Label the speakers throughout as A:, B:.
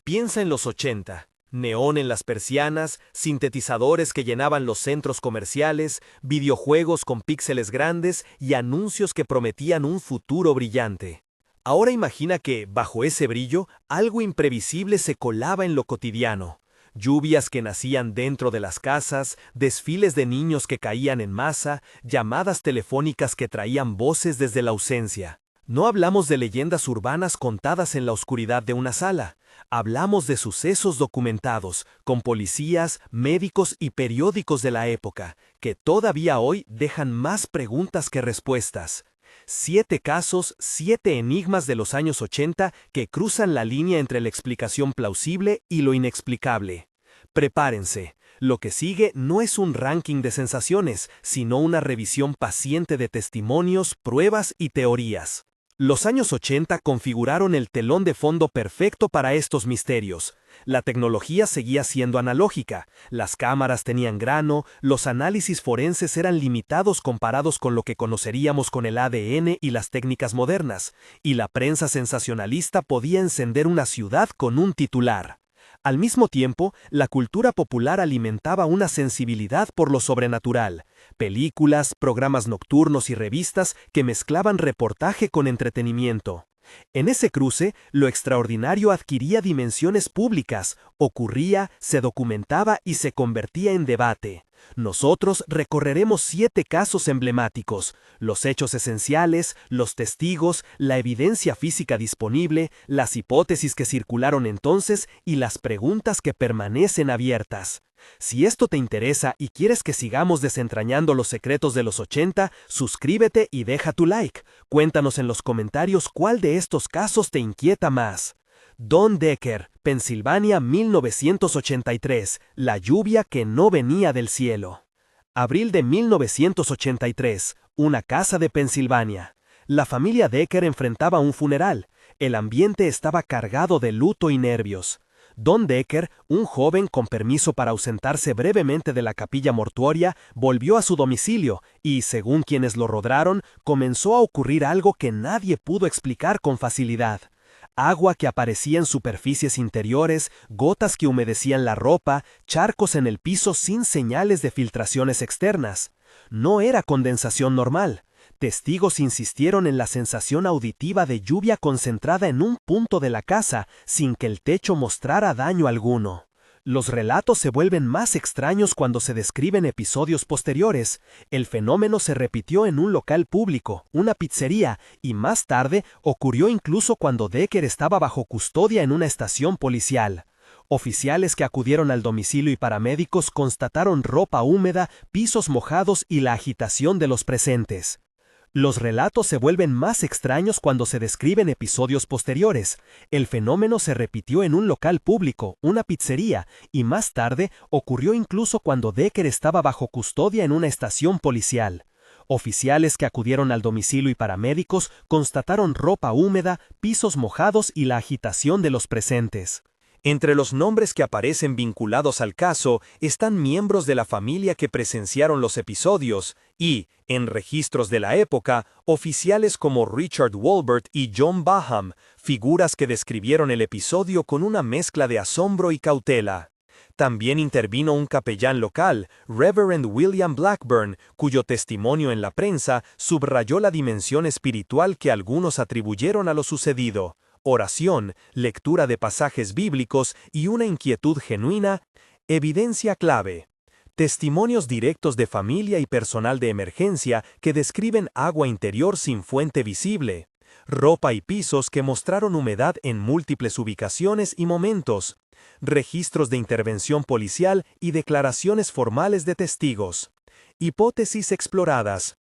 A: Piensa en los 80. Neón en las persianas, sintetizadores que llenaban los centros comerciales, videojuegos con píxeles grandes y anuncios que prometían un futuro brillante. Ahora imagina que, bajo ese brillo, algo imprevisible se colaba en lo cotidiano. Lluvias que nacían dentro de las casas, desfiles de niños que caían en masa, llamadas telefónicas que traían voces desde la ausencia. No hablamos de leyendas urbanas contadas en la oscuridad de una sala. Hablamos de sucesos documentados, con policías, médicos y periódicos de la época, que todavía hoy dejan más preguntas que respuestas. 7 casos, 7 enigmas de los años 80 que cruzan la línea entre la explicación plausible y lo inexplicable. Prepárense. Lo que sigue no es un ranking de sensaciones, sino una revisión paciente de testimonios, pruebas y teorías. Los años 80 configuraron el telón de fondo perfecto para estos misterios. La tecnología seguía siendo analógica, las cámaras tenían grano, los análisis forenses eran limitados comparados con lo que conoceríamos con el ADN y las técnicas modernas, y la prensa sensacionalista podía encender una ciudad con un titular. Al mismo tiempo, la cultura popular alimentaba una sensibilidad por lo sobrenatural. Películas, programas nocturnos y revistas que mezclaban reportaje con entretenimiento. En ese cruce, lo extraordinario adquiría dimensiones públicas, ocurría, se documentaba y se convertía en debate. Nosotros recorreremos 7 casos emblemáticos, los hechos esenciales, los testigos, la evidencia física disponible, las hipótesis que circularon entonces y las preguntas que permanecen abiertas. Si esto te interesa y quieres que sigamos desentrañando los secretos de los 80, suscríbete y deja tu like. Cuéntanos en los comentarios cuál de estos casos te inquieta más. Don Decker, Pensilvania, 1983. La lluvia que no venía del cielo. Abril de 1983. Una casa de Pensilvania. La familia Decker enfrentaba un funeral. El ambiente estaba cargado de luto y nervios. Don Decker, un joven con permiso para ausentarse brevemente de la capilla mortuoria, volvió a su domicilio y, según quienes lo rodearon, comenzó a ocurrir algo que nadie pudo explicar con facilidad. Agua que aparecía en superficies interiores, gotas que humedecían la ropa, charcos en el piso sin señales de filtraciones externas. No era condensación normal. Testigos insistieron en la sensación auditiva de lluvia concentrada en un punto de la casa, sin que el techo mostrara daño alguno. Los relatos se vuelven más extraños cuando se describen episodios posteriores. El fenómeno se repitió en un local público, una pizzería, y más tarde ocurrió incluso cuando Decker estaba bajo custodia en una estación policial. Oficiales que acudieron al domicilio y paramédicos constataron ropa húmeda, pisos mojados y la agitación de los presentes. Los relatos se vuelven más extraños cuando se describen episodios posteriores. El fenómeno se repitió en un local público, una pizzería, y más tarde ocurrió incluso cuando Decker estaba bajo custodia en una estación policial. Oficiales que acudieron al domicilio y paramédicos constataron ropa húmeda, pisos mojados y la agitación de los presentes. Entre los nombres que aparecen vinculados al caso están miembros de la familia que presenciaron los episodios y, en registros de la época, oficiales como Richard Wolbert y John Baham, figuras que describieron el episodio con una mezcla de asombro y cautela. También intervino un capellán local, Reverend William Blackburn, cuyo testimonio en la prensa subrayó la dimensión espiritual que algunos atribuyeron a lo sucedido. Oración, lectura de pasajes bíblicos y una inquietud genuina. Evidencia clave. Testimonios directos de familia y personal de emergencia que describen agua interior sin fuente visible. Ropa y pisos que mostraron humedad en múltiples ubicaciones y momentos. Registros de intervención policial y declaraciones formales de testigos. Hipótesis exploradas.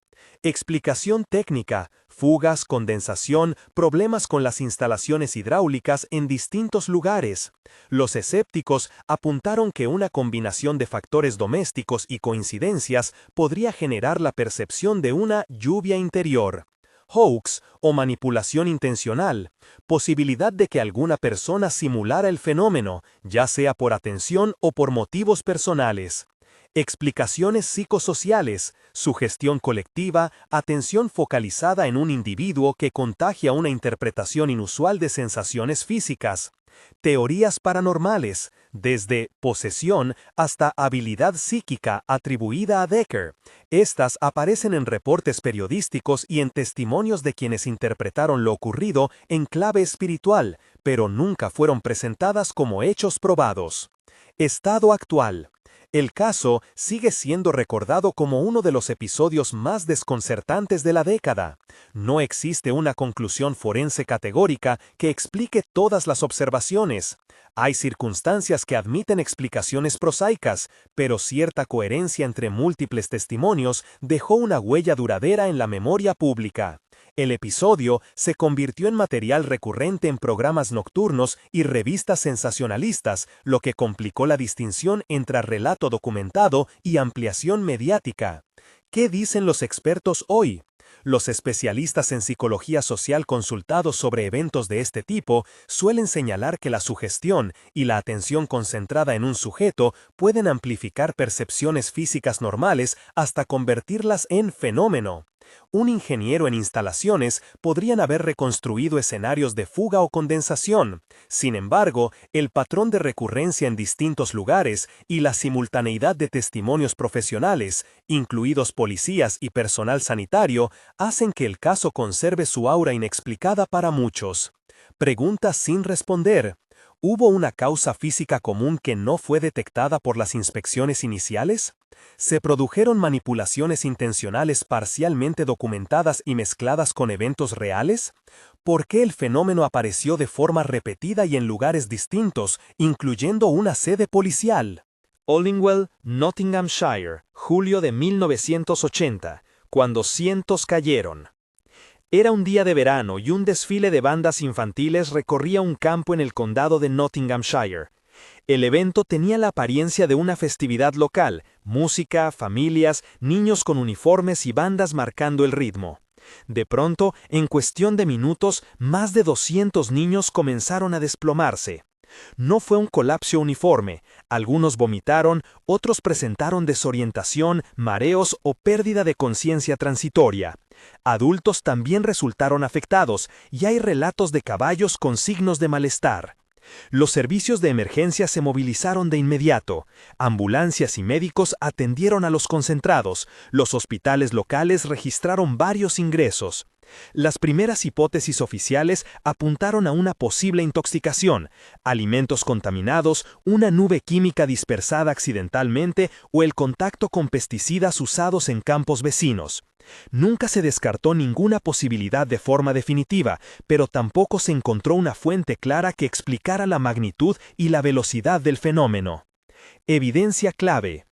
A: Explicación técnica, fugas, condensación, problemas con las instalaciones hidráulicas en distintos lugares. Los escépticos apuntaron que una combinación de factores domésticos y coincidencias podría generar la percepción de una lluvia interior. Hoax o manipulación intencional, posibilidad de que alguna persona simulara el fenómeno, ya sea por atención o por motivos personales. Explicaciones psicosociales, sugestión colectiva, atención focalizada en un individuo que contagia una interpretación inusual de sensaciones físicas. Teorías paranormales, desde posesión hasta habilidad psíquica atribuida a Decker. Estas aparecen en reportes periodísticos y en testimonios de quienes interpretaron lo ocurrido en clave espiritual, pero nunca fueron presentadas como hechos probados. Estado actual. El caso sigue siendo recordado como uno de los episodios más desconcertantes de la década. No existe una conclusión forense categórica que explique todas las observaciones. Hay circunstancias que admiten explicaciones prosaicas, pero cierta coherencia entre múltiples testimonios dejó una huella duradera en la memoria pública. El episodio se convirtió en material recurrente en programas nocturnos y revistas sensacionalistas, lo que complicó la distinción entre relato documentado y ampliación mediática. ¿Qué dicen los expertos hoy? Los especialistas en psicología social consultados sobre eventos de este tipo suelen señalar que la sugestión y la atención concentrada en un sujeto pueden amplificar percepciones físicas normales hasta convertirlas en fenómeno. Un ingeniero en instalaciones podrían haber reconstruido escenarios de fuga o condensación. Sin embargo, el patrón de recurrencia en distintos lugares y la simultaneidad de testimonios profesionales, incluidos policías y personal sanitario, hacen que el caso conserve su aura inexplicada para muchos. Preguntas sin responder. ¿Hubo una causa física común que no fue detectada por las inspecciones iniciales? ¿Se produjeron manipulaciones intencionales parcialmente documentadas y mezcladas con eventos reales? ¿Por qué el fenómeno apareció de forma repetida y en lugares distintos, incluyendo una sede policial? Hollingwell, Nottinghamshire, julio de 1980, cuando cientos cayeron. Era un día de verano y un desfile de bandas infantiles recorría un campo en el condado de Nottinghamshire. El evento tenía la apariencia de una festividad local, música, familias, niños con uniformes y bandas marcando el ritmo. De pronto, en cuestión de minutos, más de 200 niños comenzaron a desplomarse. No fue un colapso uniforme, algunos vomitaron, otros presentaron desorientación, mareos o pérdida de conciencia transitoria. Adultos también resultaron afectados y hay relatos de caballos con signos de malestar. Los servicios de emergencia se movilizaron de inmediato. Ambulancias y médicos atendieron a los concentrados. Los hospitales locales registraron varios ingresos. Las primeras hipótesis oficiales apuntaron a una posible intoxicación, alimentos contaminados, una nube química dispersada accidentalmente o el contacto con pesticidas usados en campos vecinos. Nunca se descartó ninguna posibilidad de forma definitiva, pero tampoco se encontró una fuente clara que explicara la magnitud y la velocidad del fenómeno. Evidencia clave.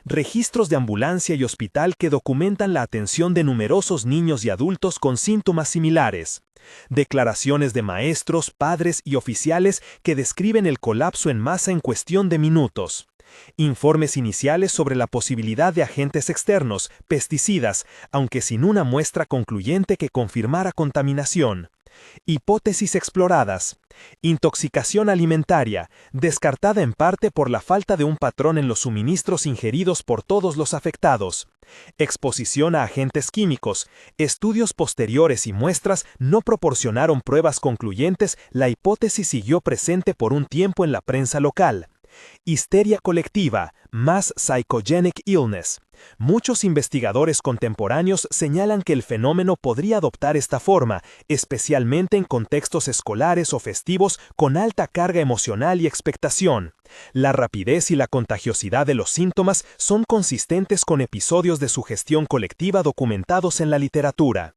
A: Registros de ambulancia y hospital que documentan la atención de numerosos niños y adultos con síntomas similares. Declaraciones de maestros, padres y oficiales que describen el colapso en masa en cuestión de minutos. Informes iniciales sobre la posibilidad de agentes externos, pesticidas, aunque sin una muestra concluyente que confirmara contaminación. Hipótesis exploradas. Intoxicación alimentaria, descartada en parte por la falta de un patrón en los suministros ingeridos por todos los afectados. Exposición a agentes químicos. Estudios posteriores y muestras no proporcionaron pruebas concluyentes. La hipótesis siguió presente por un tiempo en la prensa local. Histeria colectiva, mass psychogenic illness. Muchos investigadores contemporáneos señalan que el fenómeno podría adoptar esta forma, especialmente en contextos escolares o festivos con alta carga emocional y expectación. La rapidez y la contagiosidad de los síntomas son consistentes con episodios de sugestión colectiva documentados en la literatura.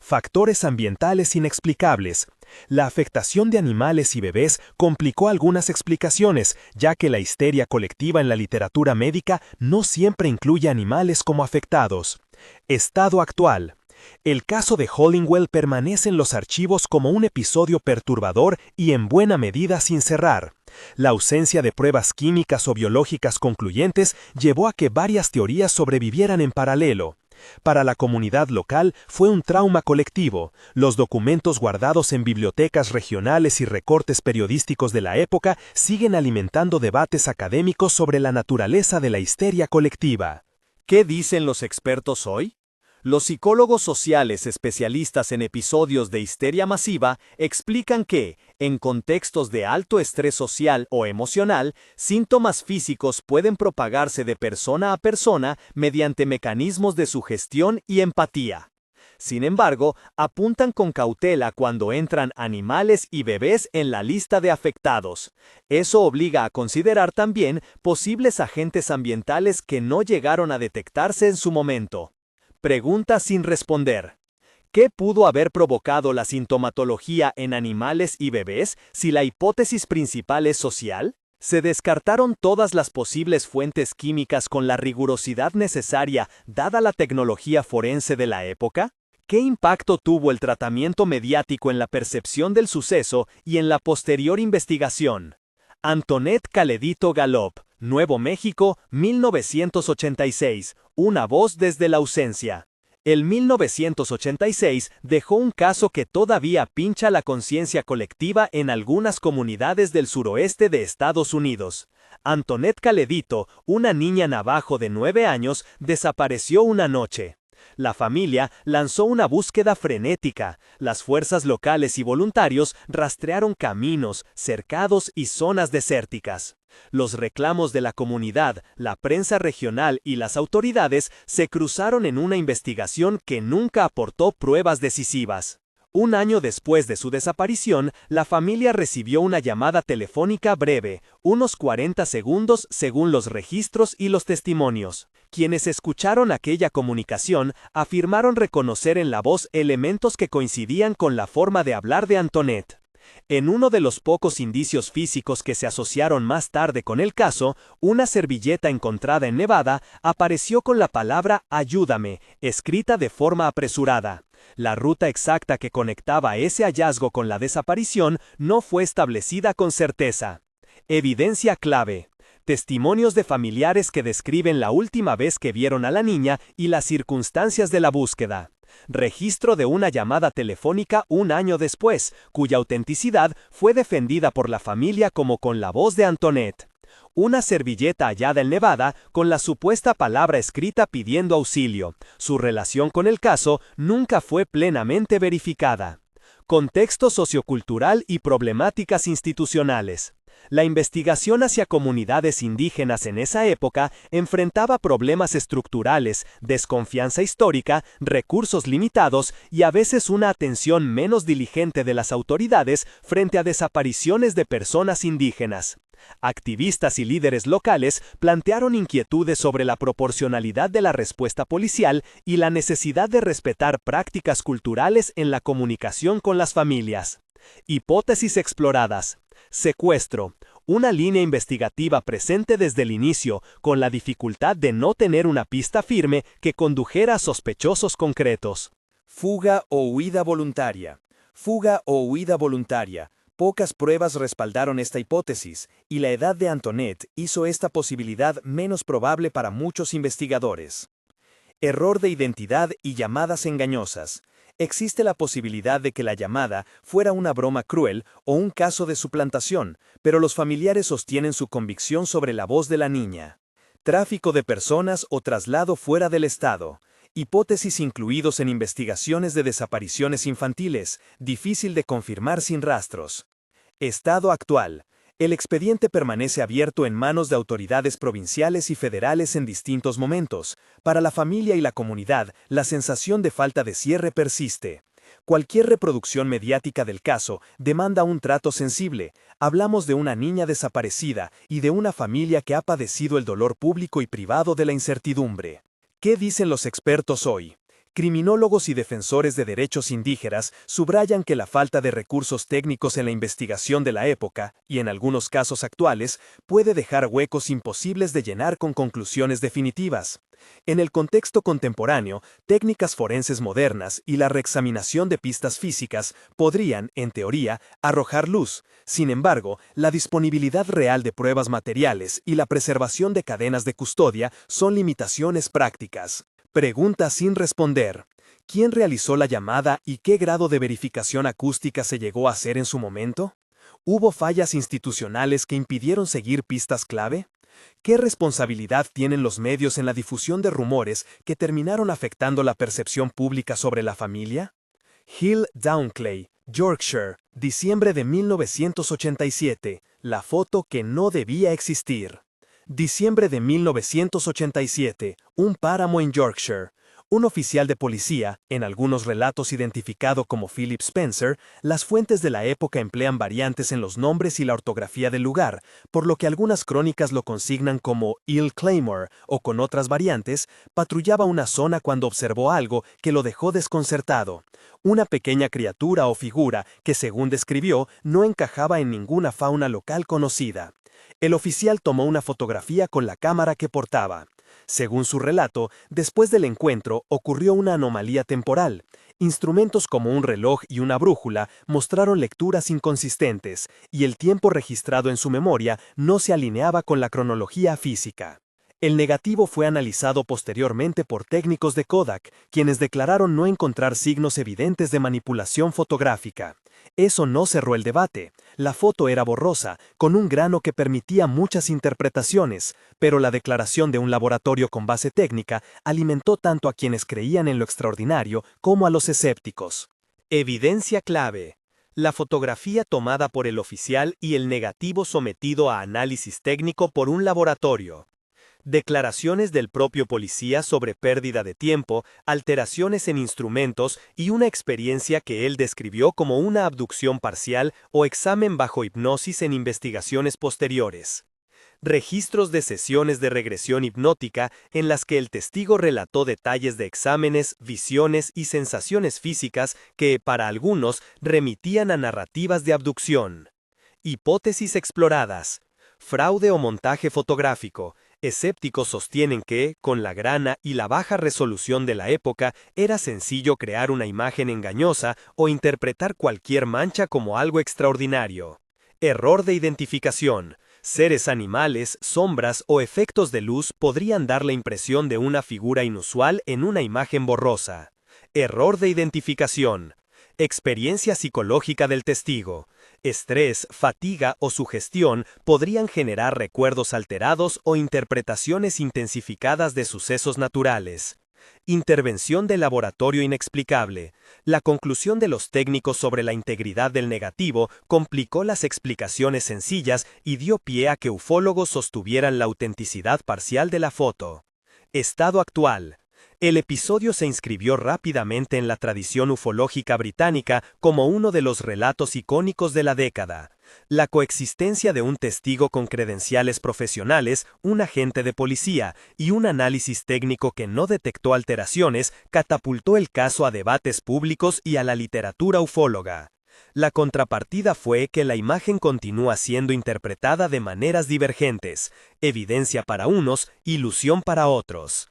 A: Factores ambientales inexplicables. La afectación de animales y bebés complicó algunas explicaciones, ya que la histeria colectiva en la literatura médica no siempre incluye animales como afectados. Estado actual. El caso de Hollingwell permanece en los archivos como un episodio perturbador y en buena medida sin cerrar. La ausencia de pruebas químicas o biológicas concluyentes llevó a que varias teorías sobrevivieran en paralelo. Para la comunidad local fue un trauma colectivo. Los documentos guardados en bibliotecas regionales y recortes periodísticos de la época siguen alimentando debates académicos sobre la naturaleza de la histeria colectiva. ¿Qué dicen los expertos hoy? Los psicólogos sociales especialistas en episodios de histeria masiva explican que, en contextos de alto estrés social o emocional, síntomas físicos pueden propagarse de persona a persona mediante mecanismos de sugestión y empatía. Sin embargo, apuntan con cautela cuando entran animales y bebés en la lista de afectados. Eso obliga a considerar también posibles agentes ambientales que no llegaron a detectarse en su momento. Pregunta sin responder. ¿Qué pudo haber provocado la sintomatología en animales y bebés si la hipótesis principal es social? ¿Se descartaron todas las posibles fuentes químicas con la rigurosidad necesaria dada la tecnología forense de la época? ¿Qué impacto tuvo el tratamiento mediático en la percepción del suceso y en la posterior investigación? Antoinette Caledito Galop, Nuevo México, 1986, una voz desde la ausencia. El 1986 dejó un caso que todavía pincha la conciencia colectiva en algunas comunidades del suroeste de Estados Unidos. Antoinette Caledito, una niña navajo de 9 años, desapareció una noche. La familia lanzó una búsqueda frenética. Las fuerzas locales y voluntarios rastrearon caminos, cercados y zonas desérticas. Los reclamos de la comunidad, la prensa regional y las autoridades se cruzaron en una investigación que nunca aportó pruebas decisivas. Un año después de su desaparición, la familia recibió una llamada telefónica breve, unos 40 segundos según los registros y los testimonios. Quienes escucharon aquella comunicación afirmaron reconocer en la voz elementos que coincidían con la forma de hablar de Antoinette. En uno de los pocos indicios físicos que se asociaron más tarde con el caso, una servilleta encontrada en Nevada apareció con la palabra «Ayúdame», escrita de forma apresurada. La ruta exacta que conectaba ese hallazgo con la desaparición no fue establecida con certeza. Evidencia clave. Testimonios de familiares que describen la última vez que vieron a la niña y las circunstancias de la búsqueda. Registro de una llamada telefónica un año después, cuya autenticidad fue defendida por la familia como con la voz de Antoinette. Una servilleta hallada en Nevada con la supuesta palabra escrita pidiendo auxilio. Su relación con el caso nunca fue plenamente verificada. Contexto sociocultural y problemáticas institucionales. La investigación hacia comunidades indígenas en esa época enfrentaba problemas estructurales, desconfianza histórica, recursos limitados y a veces una atención menos diligente de las autoridades frente a desapariciones de personas indígenas. Activistas y líderes locales plantearon inquietudes sobre la proporcionalidad de la respuesta policial y la necesidad de respetar prácticas culturales en la comunicación con las familias. Hipótesis exploradas. Secuestro. Una línea investigativa presente desde el inicio, con la dificultad de no tener una pista firme que condujera a sospechosos concretos. Fuga o huida voluntaria. Fuga o huida voluntaria. Pocas pruebas respaldaron esta hipótesis, y la edad de Antoinette hizo esta posibilidad menos probable para muchos investigadores. Error de identidad y llamadas engañosas. Existe la posibilidad de que la llamada fuera una broma cruel o un caso de suplantación, pero los familiares sostienen su convicción sobre la voz de la niña. Tráfico de personas o traslado fuera del estado. Hipótesis incluidos en investigaciones de desapariciones infantiles, difícil de confirmar sin rastros. Estado actual. El expediente permanece abierto en manos de autoridades provinciales y federales en distintos momentos. Para la familia y la comunidad, la sensación de falta de cierre persiste. Cualquier reproducción mediática del caso demanda un trato sensible. Hablamos de una niña desaparecida y de una familia que ha padecido el dolor público y privado de la incertidumbre. ¿Qué dicen los expertos hoy? Criminólogos y defensores de derechos indígenas subrayan que la falta de recursos técnicos en la investigación de la época, y en algunos casos actuales, puede dejar huecos imposibles de llenar con conclusiones definitivas. En el contexto contemporáneo, técnicas forenses modernas y la reexaminación de pistas físicas podrían, en teoría, arrojar luz. Sin embargo, la disponibilidad real de pruebas materiales y la preservación de cadenas de custodia son limitaciones prácticas. Pregunta sin responder. ¿Quién realizó la llamada y qué grado de verificación acústica se llegó a hacer en su momento? ¿Hubo fallas institucionales que impidieron seguir pistas clave?
B: ¿Qué responsabilidad tienen los medios en la difusión de rumores que terminaron afectando la percepción pública sobre la familia? Hill Downclay, Yorkshire, diciembre de 1987, la foto que no debía existir. Diciembre de 1987, un páramo en Yorkshire. Un oficial de policía, en algunos relatos identificado como Philip Spencer, las fuentes de la época emplean variantes en los nombres y la ortografía del lugar, por lo que algunas crónicas lo consignan como Hill Claymore o con otras variantes, patrullaba una zona cuando observó algo que lo dejó desconcertado. Una pequeña criatura o figura que, según describió, no encajaba en ninguna fauna local conocida. El oficial tomó una fotografía con la cámara que portaba. Según su relato, después del encuentro ocurrió una anomalía temporal. Instrumentos como un reloj y una brújula mostraron lecturas inconsistentes, y el tiempo registrado en su memoria no se alineaba con la cronología física. El negativo fue analizado posteriormente por técnicos de Kodak, quienes declararon no encontrar signos evidentes de manipulación fotográfica. Eso no cerró el debate. La foto era borrosa, con un grano que permitía muchas interpretaciones, pero la declaración de un laboratorio con base técnica alimentó tanto a quienes creían en lo extraordinario como a los escépticos.
A: Evidencia clave. La fotografía tomada por el oficial y el negativo sometido a análisis técnico por un laboratorio. Declaraciones del propio policía sobre pérdida de tiempo, alteraciones en instrumentos y una experiencia que él describió como una abducción parcial o examen bajo hipnosis en investigaciones posteriores. Registros de sesiones de regresión hipnótica en las que el testigo relató detalles de exámenes, visiones y sensaciones físicas que, para algunos, remitían a narrativas de abducción. Hipótesis exploradas. Fraude o montaje fotográfico. Escépticos sostienen que, con la grana y la baja resolución de la época, era sencillo crear una imagen engañosa o interpretar cualquier mancha como algo extraordinario. Error de identificación. Seres animales, sombras o efectos de luz podrían dar la impresión de una figura inusual en una imagen borrosa. Error de identificación. Experiencia psicológica del testigo. Estrés, fatiga o sugestión podrían generar recuerdos alterados o interpretaciones intensificadas de sucesos naturales. Intervención del laboratorio inexplicable. La conclusión de los técnicos sobre la integridad del negativo complicó las explicaciones sencillas y dio pie a que ufólogos sostuvieran la autenticidad parcial de la foto. Estado actual. El episodio se inscribió rápidamente en la tradición ufológica británica como uno de los relatos icónicos de la década. La coexistencia de un testigo con credenciales profesionales, un agente de policía y un análisis técnico que no detectó alteraciones catapultó el caso a debates públicos y a la literatura ufóloga. La contrapartida fue que la imagen continúa siendo interpretada de maneras divergentes, evidencia para unos, ilusión para otros.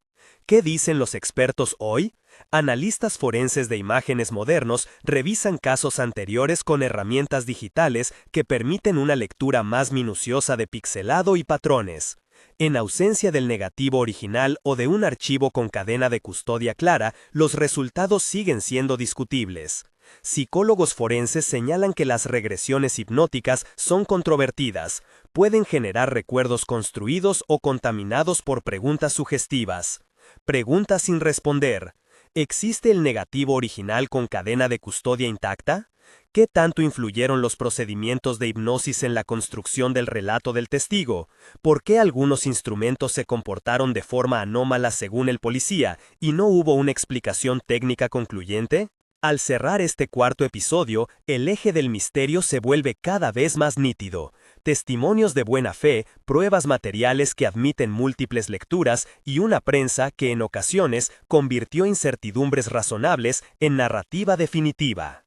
A: ¿Qué dicen los expertos hoy? Analistas forenses de imágenes modernos revisan casos anteriores con herramientas digitales que permiten una lectura más minuciosa de pixelado y patrones. En ausencia del negativo original o de un archivo con cadena de custodia clara, los resultados siguen siendo discutibles. Psicólogos forenses señalan que las regresiones hipnóticas son controvertidas, pueden generar recuerdos construidos o contaminados por preguntas sugestivas. Pregunta sin responder. ¿Existe el negativo original con cadena de custodia intacta? ¿Qué tanto influyeron los procedimientos de hipnosis en la construcción del relato del testigo? ¿Por qué algunos instrumentos se comportaron de forma anómala según el policía y no hubo una explicación técnica concluyente? Al cerrar este cuarto episodio, el eje del misterio se vuelve cada vez más nítido. Testimonios de buena fe, pruebas materiales que admiten múltiples lecturas y una prensa que en ocasiones convirtió incertidumbres razonables en narrativa definitiva.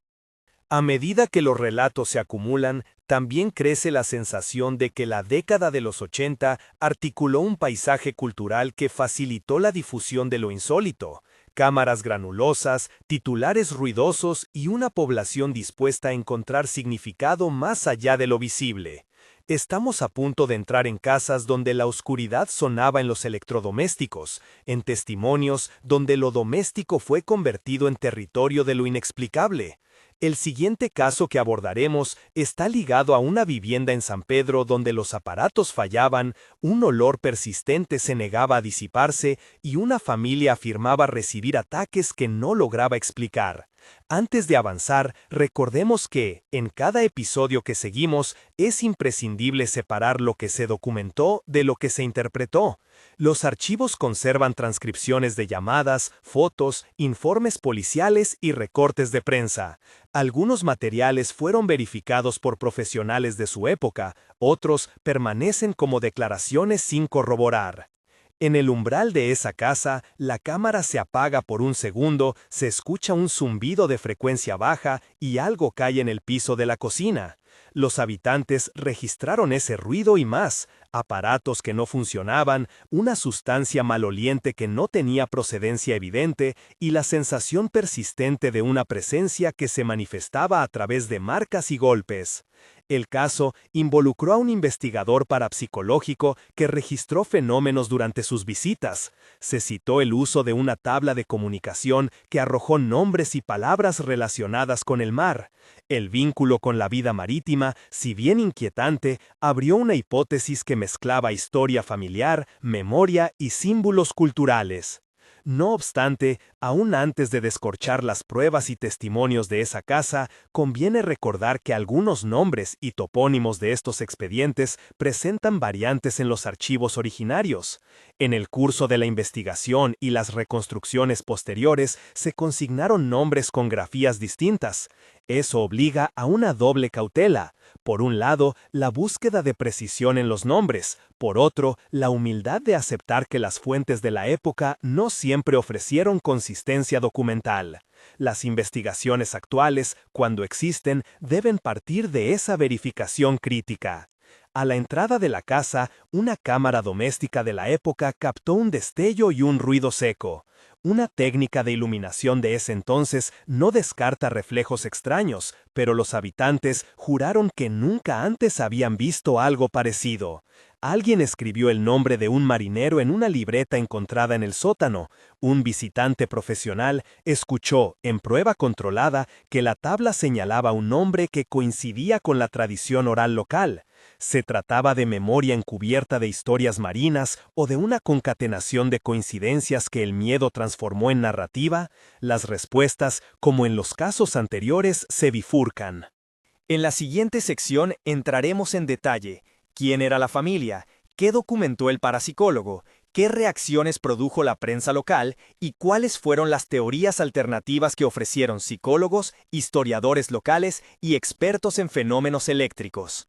C: A medida que los relatos se acumulan, también crece la sensación de que la década de los 80 articuló un paisaje cultural que facilitó la difusión de lo insólito. Cámaras granulosas, titulares ruidosos y una población dispuesta a encontrar significado más allá de lo visible. Estamos a punto de entrar en casas donde la oscuridad sonaba en los electrodomésticos, en testimonios donde lo doméstico fue convertido en territorio de lo inexplicable. El siguiente caso que abordaremos está ligado a una vivienda en San Pedro donde los aparatos fallaban, un olor persistente se negaba a disiparse y una familia afirmaba recibir ataques que no lograba explicar. Antes de avanzar, recordemos que, en cada episodio que seguimos, es imprescindible separar lo que se documentó de lo que se interpretó. Los archivos conservan transcripciones de llamadas, fotos, informes policiales y recortes de prensa. Algunos materiales fueron verificados por profesionales de su época, otros permanecen como declaraciones sin corroborar. En el umbral de esa casa, la cámara se apaga por un segundo, se escucha un zumbido de frecuencia baja y algo cae en el piso de la cocina. Los habitantes registraron ese ruido y más, aparatos que no funcionaban, una sustancia maloliente que no tenía procedencia evidente y la sensación persistente de una presencia que se manifestaba a través de marcas y golpes. El caso involucró a un investigador parapsicológico que registró fenómenos durante sus visitas. Se citó el uso de una tabla de comunicación que arrojó nombres y palabras relacionadas con el mar. El vínculo con la vida marítima, si bien inquietante, abrió una hipótesis que mezclaba historia familiar, memoria y símbolos culturales. No obstante, aún antes de descorchar las pruebas y testimonios de esa casa, conviene recordar que algunos nombres y topónimos de estos expedientes presentan variantes en los archivos originarios. En el curso de la investigación y las reconstrucciones posteriores se consignaron nombres con grafías distintas. Eso obliga a una doble cautela. Por un lado, la búsqueda de precisión en los nombres, por otro, la humildad de aceptar que las fuentes de la época no siempre ofrecieron consistencia documental. Las investigaciones actuales, cuando existen, deben partir de esa verificación crítica. A la entrada de la casa, una cámara doméstica de la época captó un destello y un ruido seco. Una técnica de iluminación de ese entonces no descarta reflejos extraños, pero los habitantes juraron que nunca antes habían visto algo parecido. Alguien escribió el nombre de un marinero en una libreta encontrada en el sótano. Un visitante profesional escuchó, en prueba controlada, que la tabla señalaba un nombre que coincidía con la tradición oral local. ¿Se trataba de memoria encubierta de historias marinas o de una concatenación de coincidencias que el miedo transformó en narrativa? Las respuestas, como en los casos anteriores, se bifurcan.
A: En la siguiente sección entraremos en detalle. ¿Quién era la familia? ¿Qué documentó el parapsicólogo? ¿Qué reacciones produjo la prensa local? ¿Y cuáles fueron las teorías alternativas que ofrecieron psicólogos, historiadores locales y expertos en fenómenos eléctricos?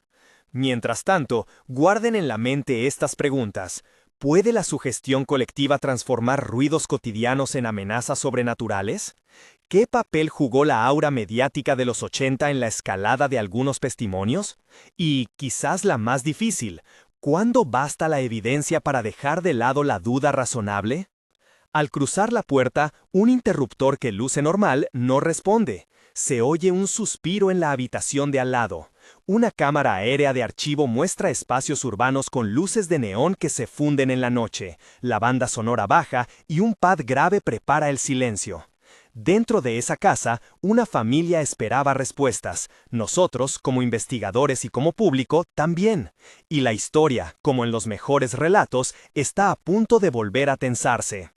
A: Mientras tanto, guarden en la mente estas preguntas. ¿Puede la sugestión colectiva transformar ruidos cotidianos en amenazas sobrenaturales? ¿Qué papel jugó la aura mediática de los 80 en la escalada de algunos testimonios? Y, quizás la más difícil, ¿cuándo basta la evidencia para dejar de lado la duda razonable? Al cruzar la puerta, un interruptor que luce normal no responde. Se oye un suspiro en la habitación de al lado. Una cámara aérea de archivo muestra espacios urbanos con luces de neón que se funden en la noche. La banda sonora baja y un pad grave prepara el silencio. Dentro de esa casa, una familia esperaba respuestas. Nosotros, como investigadores y como público, también. Y la historia, como en los mejores relatos, está a punto de volver a tensarse.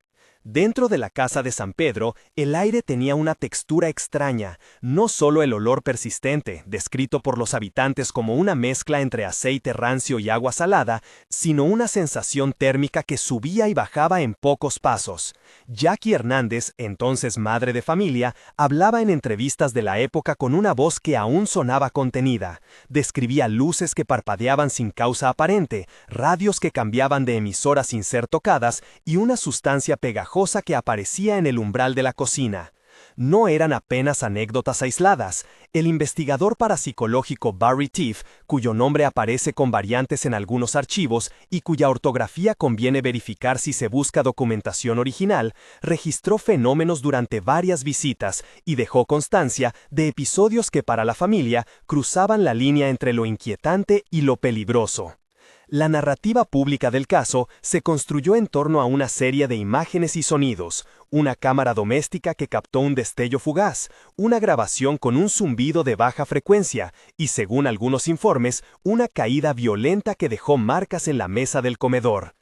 A: Dentro de la casa de San Pedro, el aire tenía una textura extraña, no solo el olor persistente, descrito por los habitantes como una mezcla entre aceite rancio y agua salada, sino una sensación térmica que subía y bajaba en pocos pasos. Jackie Hernández, entonces madre de familia, hablaba en entrevistas de la época con una voz que aún sonaba contenida. Describía luces que parpadeaban sin causa aparente, radios que cambiaban de emisora sin ser tocadas y una sustancia pegajosa que aparecía en el umbral de la cocina. No eran apenas anécdotas aisladas. El investigador parapsicológico Barry Teef, cuyo nombre aparece con variantes en algunos archivos y cuya ortografía conviene verificar si se busca documentación original, registró fenómenos durante varias visitas y dejó constancia de episodios que para la familia cruzaban la línea entre lo inquietante y lo peligroso.
B: La narrativa pública del caso se construyó en torno a una serie de imágenes y sonidos, una cámara doméstica que captó un destello fugaz, una grabación con un zumbido de baja frecuencia y, según algunos informes, una caída violenta que dejó marcas en la mesa del comedor.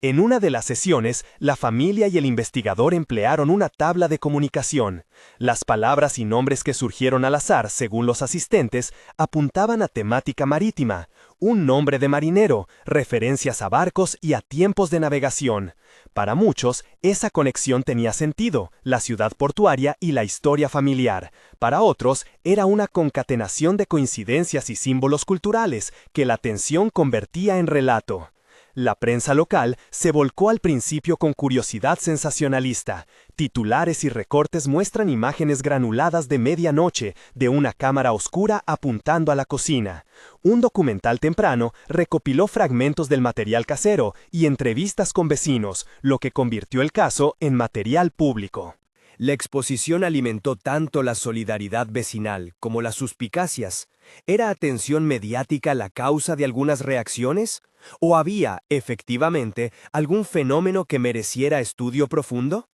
B: En una de las sesiones, la familia y el investigador emplearon una tabla de comunicación. Las palabras y nombres que surgieron al azar, según los asistentes, apuntaban a temática marítima, un nombre de marinero, referencias a barcos y a tiempos de navegación. Para muchos, esa conexión tenía sentido, la ciudad portuaria y la historia familiar. Para otros, era una concatenación de coincidencias y símbolos culturales que la tensión convertía en relato. La prensa local se volcó al principio con curiosidad sensacionalista. Titulares y recortes muestran imágenes granuladas de medianoche de una cámara oscura apuntando a la cocina. Un documental temprano recopiló fragmentos del material casero y entrevistas con vecinos, lo que convirtió el caso en material público.
A: La exposición alimentó tanto la solidaridad vecinal como las suspicacias. ¿Era atención mediática la causa de algunas reacciones? ¿O había, efectivamente, algún fenómeno que mereciera estudio profundo?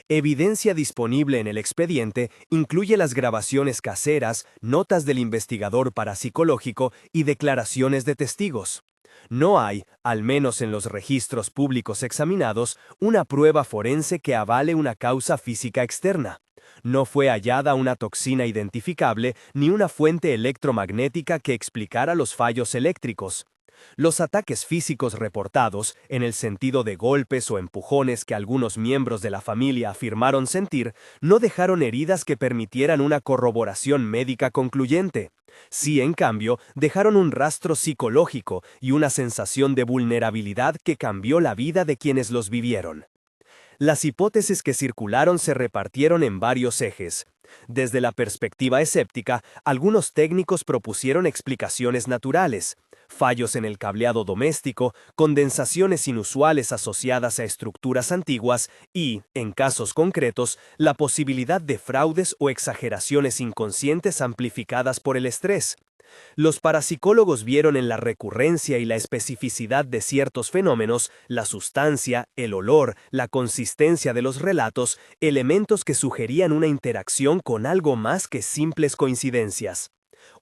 A: Evidencia disponible en el expediente incluye las grabaciones caseras, notas del investigador parapsicológico y declaraciones de testigos. No hay, al menos en los registros públicos examinados, una prueba forense que avale una causa física externa. No fue hallada una toxina identificable ni una fuente electromagnética que explicara los fallos eléctricos. Los ataques físicos reportados, en el sentido de golpes o empujones que algunos miembros de la familia afirmaron sentir, no dejaron heridas que permitieran una corroboración médica concluyente. Sí, en cambio, dejaron un rastro psicológico y una sensación de vulnerabilidad que cambió la vida de quienes los vivieron. Las hipótesis que circularon se repartieron en varios ejes. Desde la perspectiva escéptica, algunos técnicos propusieron explicaciones naturales: fallos en el cableado doméstico, condensaciones inusuales asociadas a estructuras antiguas y, en casos concretos, la posibilidad de fraudes o exageraciones inconscientes amplificadas por el estrés. Los parapsicólogos vieron en la recurrencia y la especificidad de ciertos fenómenos, la sustancia, el olor, la consistencia de los relatos, elementos que sugerían una interacción con algo más que simples coincidencias.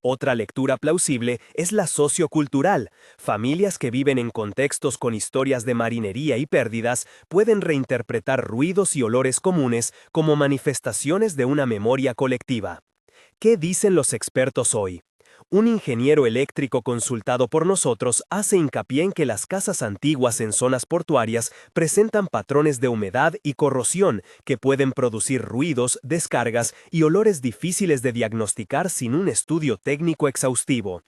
A: Otra lectura plausible es la sociocultural. Familias que viven en contextos con historias de marinería y pérdidas pueden reinterpretar ruidos y olores comunes como manifestaciones de una memoria colectiva. ¿Qué dicen los expertos hoy? Un ingeniero eléctrico consultado por nosotros hace hincapié en que las casas antiguas en zonas portuarias presentan patrones de humedad y corrosión que pueden producir ruidos, descargas y olores difíciles de diagnosticar sin un estudio técnico exhaustivo.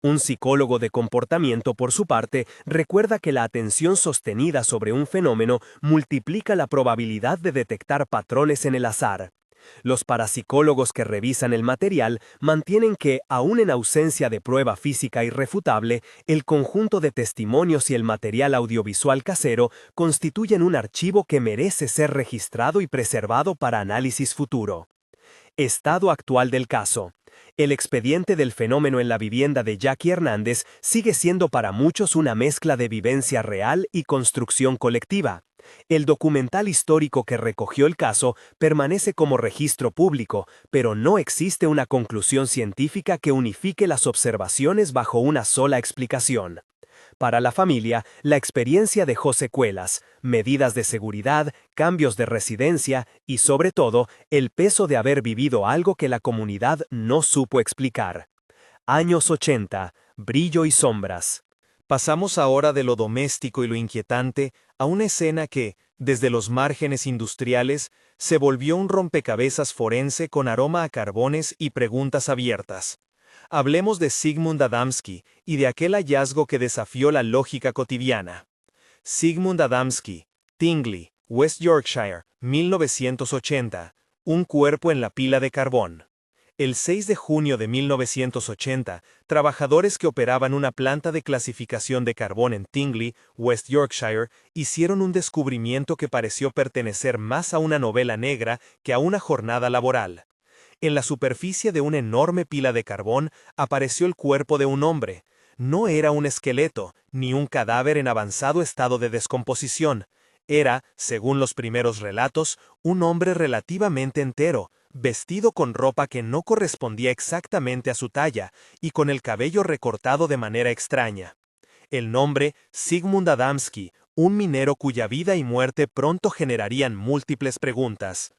A: Un psicólogo de comportamiento, por su parte, recuerda que la atención sostenida sobre un fenómeno multiplica la probabilidad de detectar patrones en el azar. Los parapsicólogos que revisan el material mantienen que, aun en ausencia de prueba física irrefutable, el conjunto de testimonios y el material audiovisual casero constituyen un archivo que merece ser registrado y preservado para análisis futuro. Estado actual del caso. El expediente del fenómeno en la vivienda de Jackie Hernández sigue siendo para muchos una mezcla de vivencia real y construcción colectiva. El documental histórico que recogió el caso permanece como registro público, pero no existe una conclusión científica que unifique las observaciones bajo una sola explicación. Para la familia, la experiencia dejó secuelas, medidas de seguridad, cambios de residencia y, sobre todo, el peso de haber vivido algo que la comunidad no supo explicar. Años 80, brillo y sombras.
C: Pasamos ahora de lo doméstico y lo inquietante a una escena que, desde los márgenes industriales, se volvió un rompecabezas forense con aroma a carbones y preguntas abiertas. Hablemos de Zygmunt Adamski y de aquel hallazgo que desafió la lógica cotidiana. Zygmunt Adamski, Tingley, West Yorkshire, 1980. Un cuerpo en la pila de carbón. El 6 de junio de 1980, trabajadores que operaban una planta de clasificación de carbón en Tingley, West Yorkshire, hicieron un descubrimiento que pareció pertenecer más a una novela negra que a una jornada laboral. En la superficie de una enorme pila de carbón apareció el cuerpo de un hombre. No era un esqueleto, ni un cadáver en avanzado estado de descomposición. Era, según los primeros relatos, un hombre relativamente entero, vestido con ropa que no correspondía exactamente a su talla y con el cabello recortado de manera extraña. El nombre, Zygmunt Adamski, un minero cuya vida y muerte pronto generarían múltiples preguntas.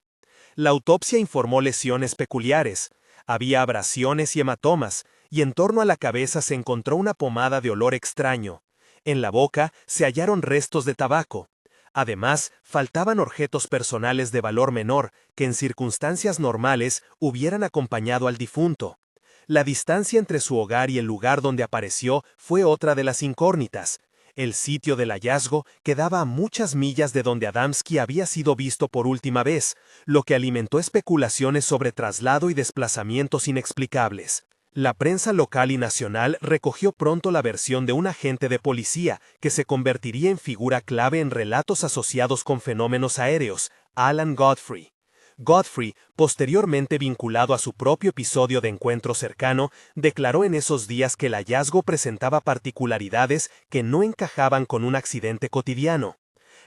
C: La autopsia informó lesiones peculiares. Había abrasiones y hematomas, y en torno a la cabeza se encontró una pomada de olor extraño. En la boca se hallaron restos de tabaco. Además, faltaban objetos personales de valor menor que en circunstancias normales hubieran acompañado al difunto. La distancia entre su hogar y el lugar donde apareció fue otra de las incógnitas. El sitio del hallazgo quedaba a muchas millas de donde Adamski había sido visto por última vez, lo que alimentó especulaciones sobre traslado y desplazamientos inexplicables. La prensa local y nacional recogió pronto la versión de un agente de policía que se convertiría en figura clave en relatos asociados con fenómenos aéreos, Alan Godfrey. Godfrey, posteriormente vinculado a su propio episodio de Encuentro Cercano, declaró en esos días que el hallazgo presentaba particularidades que no encajaban con un accidente cotidiano.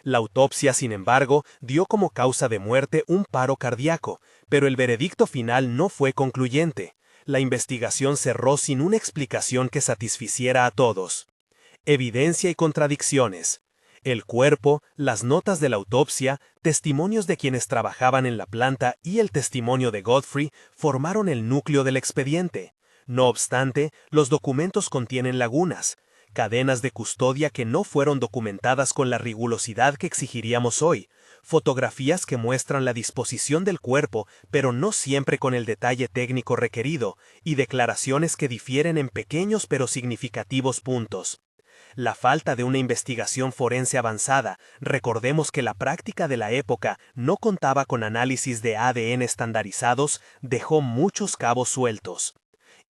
C: La autopsia, sin embargo, dio como causa de muerte un paro cardíaco, pero el veredicto final no fue concluyente. La investigación cerró sin una explicación que satisficiera a todos. Evidencia y contradicciones. El cuerpo, las notas de la autopsia, testimonios de quienes trabajaban en la planta y el testimonio de Godfrey formaron el núcleo del expediente. No obstante, los documentos contienen lagunas, cadenas de custodia que no fueron documentadas con la rigurosidad que exigiríamos hoy, fotografías que muestran la disposición del cuerpo, pero no siempre con el detalle técnico requerido, y declaraciones que difieren en pequeños pero significativos puntos. La falta de una investigación forense avanzada, recordemos que la práctica de la época no contaba con análisis de ADN estandarizados, dejó muchos cabos sueltos.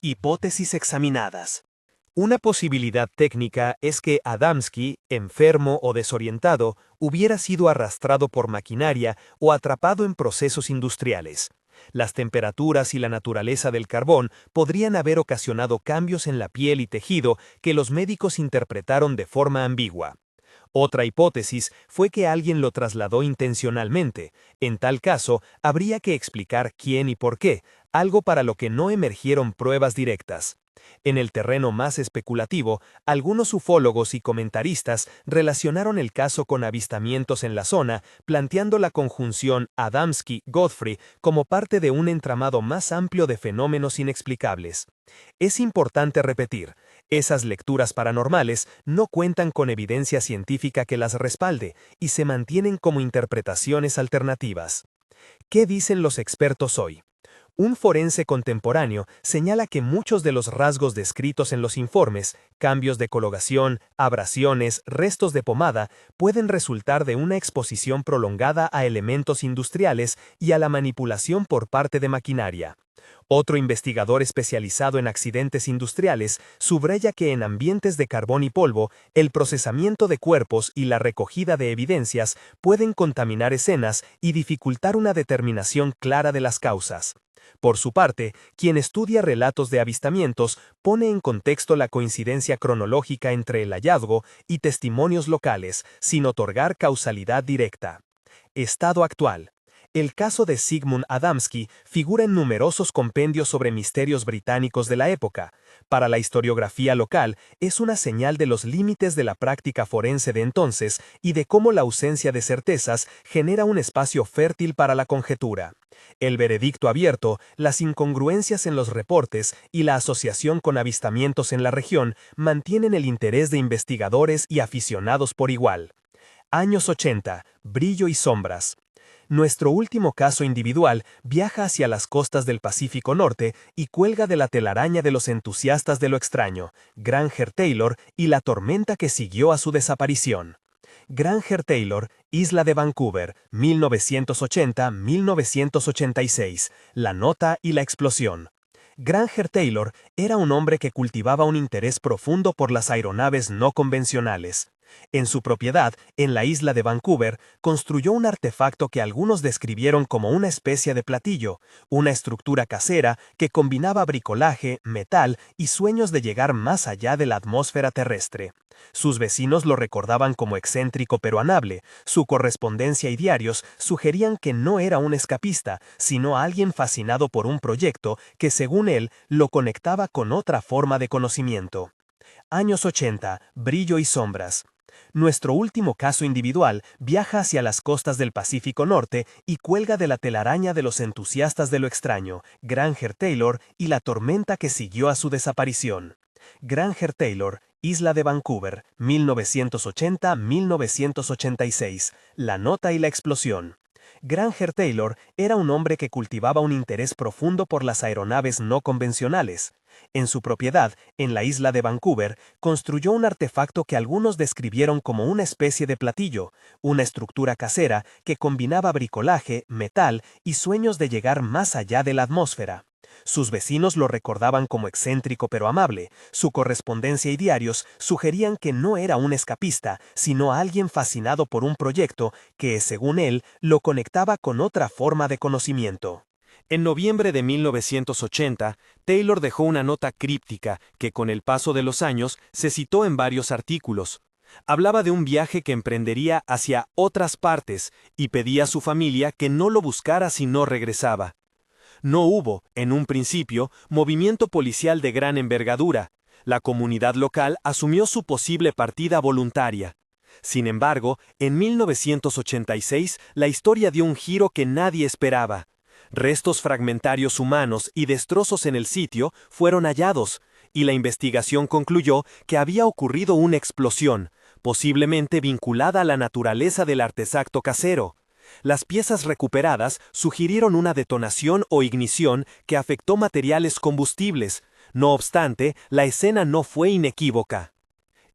C: Hipótesis examinadas.
A: Una posibilidad técnica es que Adamski, enfermo o desorientado, hubiera sido arrastrado por maquinaria o atrapado en procesos industriales. Las temperaturas y la naturaleza del carbón podrían haber ocasionado cambios en la piel y tejido que los médicos interpretaron de forma ambigua. Otra hipótesis fue que alguien lo trasladó intencionalmente. En tal caso, habría que explicar quién y por qué, algo para lo que no emergieron pruebas directas. En el terreno más especulativo, algunos ufólogos y comentaristas relacionaron el caso con avistamientos en la zona, planteando la conjunción Adamski-Godfrey como parte de un entramado más amplio de fenómenos inexplicables. Es importante repetir, esas lecturas paranormales no cuentan con evidencia científica que las respalde y se mantienen como interpretaciones alternativas. ¿Qué dicen los expertos hoy? Un forense contemporáneo señala que muchos de los rasgos descritos en los informes, cambios de coloración, abrasiones, restos de pomada, pueden resultar de una exposición prolongada a elementos industriales y a la manipulación por parte de maquinaria. Otro investigador especializado en accidentes industriales subraya que en ambientes de carbón y polvo, el procesamiento de cuerpos y la recogida de evidencias pueden contaminar escenas y dificultar una determinación clara de las causas. Por su parte, quien estudia relatos de avistamientos pone en contexto la coincidencia cronológica entre el hallazgo y testimonios locales, sin otorgar causalidad directa. Estado actual. El caso de Zygmunt Adamski figura en numerosos compendios sobre misterios británicos de la época. Para la historiografía local, es una señal de los límites de la práctica forense de entonces y de cómo la ausencia de certezas genera un espacio fértil para la conjetura. El veredicto abierto, las incongruencias en los reportes y la asociación con avistamientos en la región mantienen el interés de investigadores y aficionados por igual. Años 80, brillo y sombras. Nuestro último caso individual viaja hacia las costas del Pacífico Norte y cuelga de la telaraña de los entusiastas de lo extraño, Granger Taylor y la tormenta que siguió a su desaparición. Granger Taylor, Isla de Vancouver, 1980-1986, la nota y la explosión. Granger Taylor era un hombre que cultivaba un interés profundo por las aeronaves no convencionales.
B: En su propiedad, en la isla de Vancouver, construyó un artefacto que algunos describieron como una especie de platillo, una estructura casera que combinaba bricolaje, metal y sueños de llegar más allá de la atmósfera terrestre. Sus vecinos lo recordaban como excéntrico pero amable. Su correspondencia y diarios sugerían que no era un escapista, sino alguien fascinado por un proyecto que, según él, lo conectaba con otra forma de conocimiento. Años 80, brillo y sombras. Nuestro último caso individual viaja hacia las costas del Pacífico Norte y cuelga de la telaraña de los entusiastas de lo extraño, Granger Taylor y la tormenta que siguió a su desaparición. Granger Taylor, Isla de Vancouver, 1980-1986. La nota y la explosión. Granger Taylor era un hombre que cultivaba un interés profundo por las aeronaves no convencionales. En su propiedad, en la isla de Vancouver, construyó un artefacto que algunos describieron como una especie de platillo, una estructura casera que combinaba bricolaje, metal y sueños de llegar más allá de la atmósfera. Sus vecinos lo recordaban como excéntrico pero amable. Su correspondencia y diarios sugerían que no era un escapista, sino alguien fascinado por un proyecto que, según él, lo conectaba con otra forma de conocimiento.
C: En noviembre de 1980, Taylor dejó una nota críptica que con el paso de los años se citó en varios artículos. Hablaba de un viaje que emprendería hacia otras partes y pedía a su familia que no lo buscara si no regresaba. No hubo, en un principio, movimiento policial de gran envergadura. La comunidad local asumió su posible partida voluntaria. Sin embargo, en 1986 la historia dio un giro que nadie esperaba. Restos fragmentarios humanos y destrozos en el sitio fueron hallados, y la investigación concluyó que había ocurrido una explosión, posiblemente vinculada a la naturaleza del artefacto casero. Las piezas recuperadas sugirieron una detonación o ignición que afectó materiales combustibles. No obstante, la escena no fue inequívoca.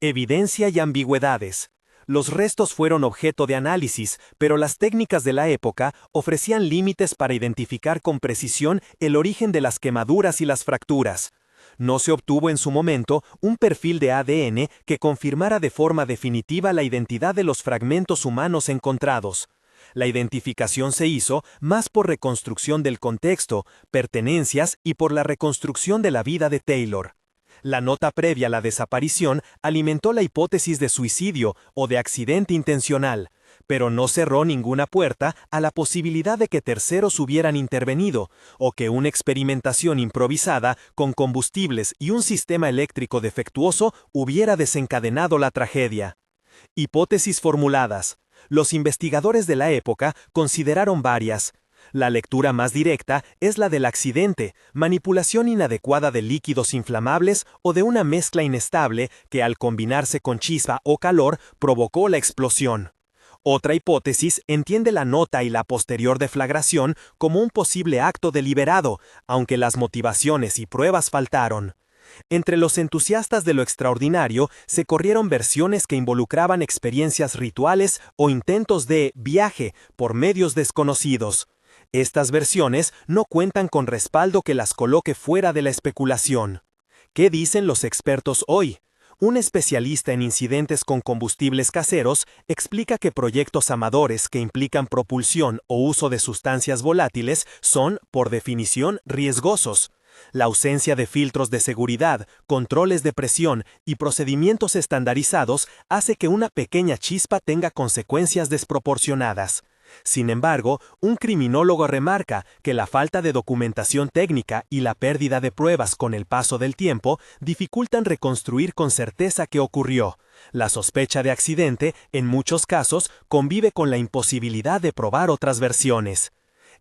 C: Evidencia y ambigüedades. Los restos fueron objeto de análisis, pero las técnicas de la época ofrecían límites para identificar con precisión el origen de las quemaduras y las fracturas. No se obtuvo en su momento un perfil de ADN que confirmara de forma definitiva la identidad de los fragmentos humanos encontrados. La identificación se hizo más por reconstrucción del contexto, pertenencias y por la reconstrucción de la vida de Taylor. La nota previa a la desaparición alimentó la hipótesis de suicidio o de accidente intencional, pero no cerró ninguna puerta a la posibilidad de que terceros hubieran intervenido, o que una experimentación improvisada con combustibles y un sistema eléctrico defectuoso hubiera desencadenado la tragedia. Hipótesis formuladas. Los investigadores de la época consideraron varias. La lectura más directa es la del accidente, manipulación inadecuada de líquidos inflamables o de una mezcla inestable que al combinarse con chispa o calor provocó la explosión. Otra hipótesis entiende la nota y la posterior deflagración como un posible acto deliberado, aunque las motivaciones y pruebas faltaron. Entre los entusiastas de lo extraordinario se corrieron versiones que involucraban experiencias rituales o intentos de viaje por medios desconocidos. Estas versiones no cuentan con respaldo que las coloque fuera de la especulación. ¿Qué dicen los expertos hoy? Un especialista en incidentes con combustibles caseros explica que proyectos amadores que implican propulsión o uso de sustancias volátiles son, por definición, riesgosos. La ausencia de filtros de seguridad, controles de presión y procedimientos estandarizados hace que una pequeña chispa tenga consecuencias desproporcionadas. Sin embargo, un criminólogo remarca que la falta de documentación técnica y la pérdida de pruebas con el paso del tiempo dificultan reconstruir con certeza qué ocurrió. La sospecha de accidente, en muchos casos, convive con la imposibilidad de probar otras versiones.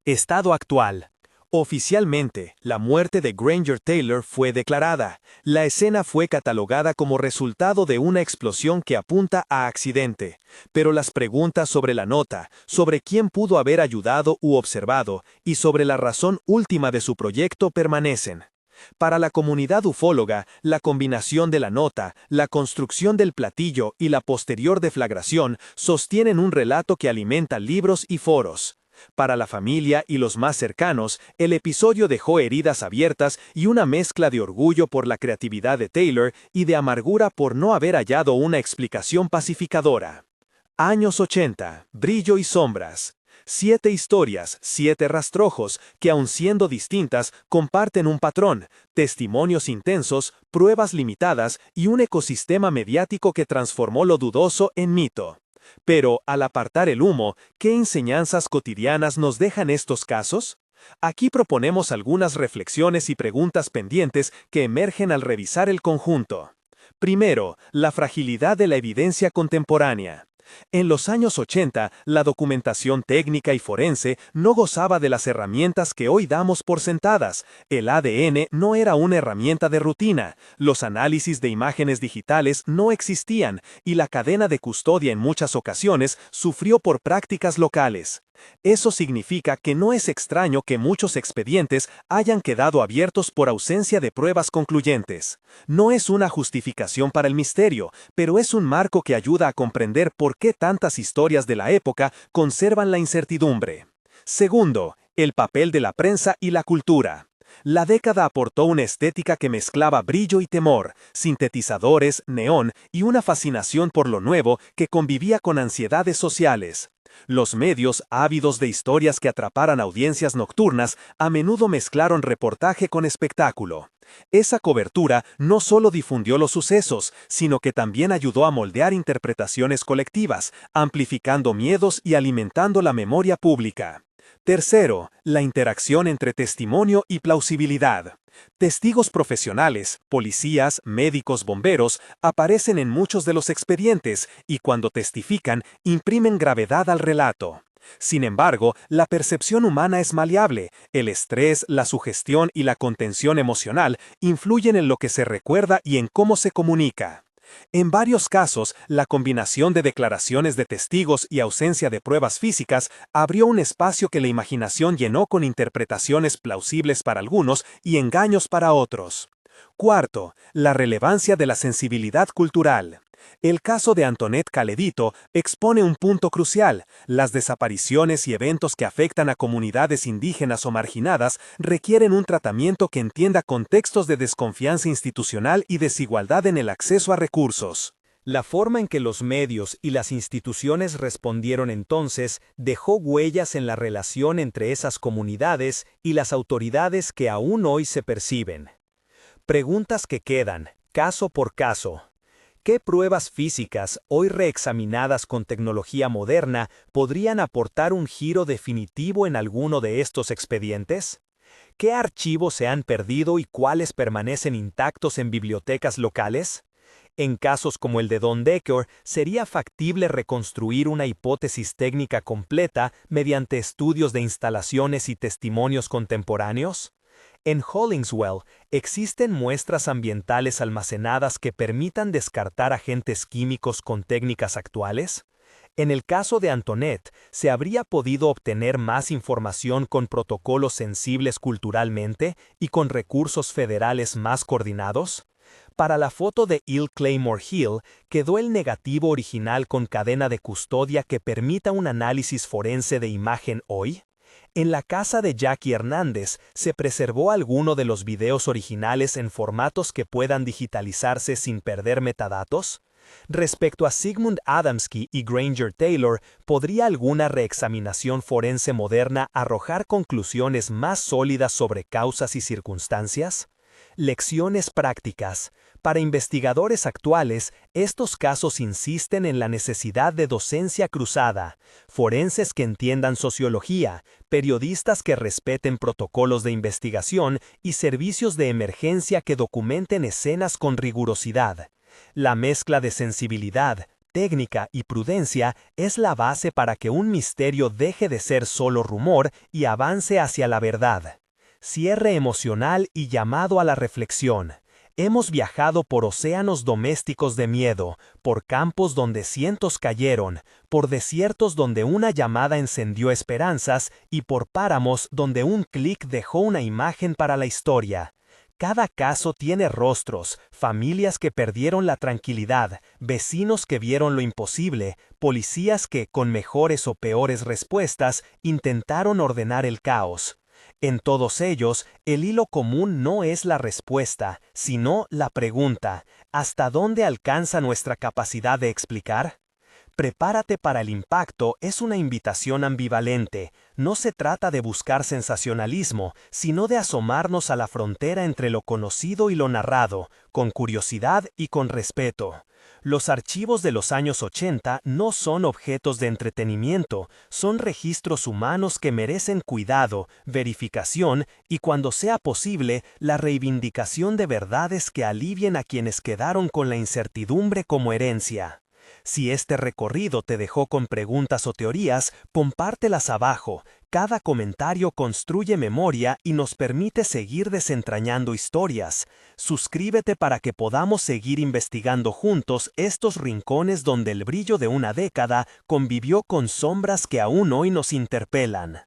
C: Estado actual. Oficialmente, la muerte de Granger Taylor fue declarada. La escena fue catalogada como resultado de una explosión que apunta a accidente. Pero las preguntas sobre la nota, sobre quién pudo haber ayudado u observado, y sobre la razón última de su proyecto permanecen. Para la comunidad ufóloga, la combinación de la nota, la construcción del platillo y la posterior deflagración sostienen un relato que alimenta libros y foros. Para la familia y los más cercanos, el episodio dejó heridas abiertas y una mezcla de orgullo por la creatividad de Taylor y de amargura por no haber hallado una explicación pacificadora. Años 80, brillo y sombras. 7 historias, 7 rastrojos, que aun siendo distintas, comparten un patrón, testimonios intensos, pruebas limitadas y un ecosistema mediático que transformó lo dudoso en mito. Pero, al apartar el humo, ¿qué enseñanzas cotidianas nos dejan estos casos? Aquí proponemos algunas reflexiones y preguntas pendientes que emergen al revisar el conjunto. Primero, la fragilidad de la evidencia contemporánea. En los años 80, la documentación técnica y forense no gozaba de las herramientas que hoy damos por sentadas. El ADN no era una herramienta de rutina, los análisis de imágenes digitales no existían y la cadena de custodia en muchas ocasiones sufrió por prácticas locales. Eso significa que no es extraño que muchos expedientes hayan quedado abiertos por ausencia de pruebas concluyentes. No es una justificación para el misterio, pero es un marco que ayuda a comprender por qué tantas historias de la época conservan la incertidumbre. Segundo, el papel de la prensa y la cultura. La década aportó una estética que mezclaba brillo y temor, sintetizadores, neón y una fascinación por lo nuevo que convivía con ansiedades sociales. Los medios, ávidos de historias que atraparan audiencias nocturnas, a menudo mezclaron reportaje con espectáculo. Esa cobertura no solo difundió los sucesos, sino que también ayudó a moldear interpretaciones colectivas, amplificando miedos y alimentando la memoria pública. Tercero, la interacción entre testimonio y plausibilidad. Testigos profesionales, policías, médicos, bomberos, aparecen en muchos de los expedientes y cuando testifican, imprimen gravedad al relato. Sin embargo, la percepción humana es maleable. El estrés, la sugestión y la contención emocional influyen en lo que se recuerda y en cómo se comunica. En varios casos, la combinación de declaraciones de testigos y ausencia de pruebas físicas abrió un espacio que la imaginación llenó con interpretaciones plausibles para algunos y engaños para otros. Cuarto, la relevancia de la sensibilidad cultural. El caso de Antoinette Caledito expone un punto crucial. Las desapariciones y eventos que afectan a comunidades indígenas o marginadas requieren un tratamiento que entienda contextos de desconfianza institucional y desigualdad en el acceso a recursos.
A: La forma en que los medios y las instituciones respondieron entonces dejó huellas en la relación entre esas comunidades y las autoridades que aún hoy se perciben. Preguntas que quedan, caso por caso. ¿Qué pruebas físicas, hoy reexaminadas con tecnología moderna, podrían aportar un giro definitivo en alguno de estos expedientes? ¿Qué archivos se han perdido y cuáles permanecen intactos en bibliotecas locales? En casos como el de Don Decker, ¿sería factible reconstruir una hipótesis técnica completa mediante estudios de instalaciones y testimonios contemporáneos? En Hollingswell, ¿existen muestras ambientales almacenadas que permitan descartar agentes químicos con técnicas actuales? En el caso de Antoinette, ¿se habría podido obtener más información con protocolos sensibles culturalmente y con recursos federales más coordinados? Para la foto de Il Claymore Hill, ¿quedó el negativo original con cadena de custodia que permita un análisis forense de imagen hoy? En la casa de Jackie Hernández, ¿se preservó alguno de los videos originales en formatos que puedan digitalizarse sin perder metadatos? Respecto a Sigmund Adamski y Granger Taylor, ¿podría alguna reexaminación forense moderna arrojar conclusiones más sólidas sobre causas y circunstancias? Lecciones prácticas. Para investigadores actuales, estos casos insisten en la necesidad de docencia cruzada, forenses que entiendan sociología, periodistas que respeten protocolos de investigación y servicios de emergencia que documenten escenas con rigurosidad. La mezcla de sensibilidad, técnica y prudencia es la base para que un misterio deje de ser solo rumor y avance hacia la verdad. Cierre emocional y llamado a la reflexión. Hemos viajado por océanos domésticos de miedo, por campos donde cientos cayeron, por desiertos donde una llamada encendió esperanzas y por páramos donde un clic dejó una imagen para la historia.
B: Cada caso tiene rostros, familias que perdieron la tranquilidad, vecinos que vieron lo imposible, policías que, con mejores o peores respuestas, intentaron ordenar el caos. En todos ellos, el hilo común no es la respuesta, sino la pregunta: ¿hasta dónde alcanza nuestra capacidad de explicar? Prepárate para el impacto es una invitación ambivalente. No se trata de buscar sensacionalismo, sino de asomarnos a la frontera entre lo conocido y lo narrado, con curiosidad y con respeto. Los archivos de los años 80 no son objetos de entretenimiento, son registros humanos que merecen cuidado, verificación y, cuando sea posible, la reivindicación de verdades que alivien a quienes quedaron con la incertidumbre como herencia. Si este recorrido te dejó con preguntas o teorías, compártelas abajo. Cada comentario construye memoria y nos permite seguir desentrañando historias. Suscríbete para que podamos seguir investigando juntos estos rincones donde el brillo de una década convivió con sombras que aún hoy nos interpelan.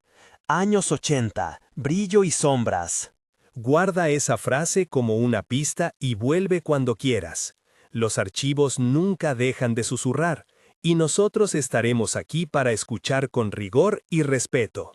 B: Años 80, brillo y sombras.
C: Guarda esa frase como una pista y vuelve cuando quieras. Los archivos nunca dejan de susurrar, y nosotros estaremos aquí para escuchar con rigor y respeto.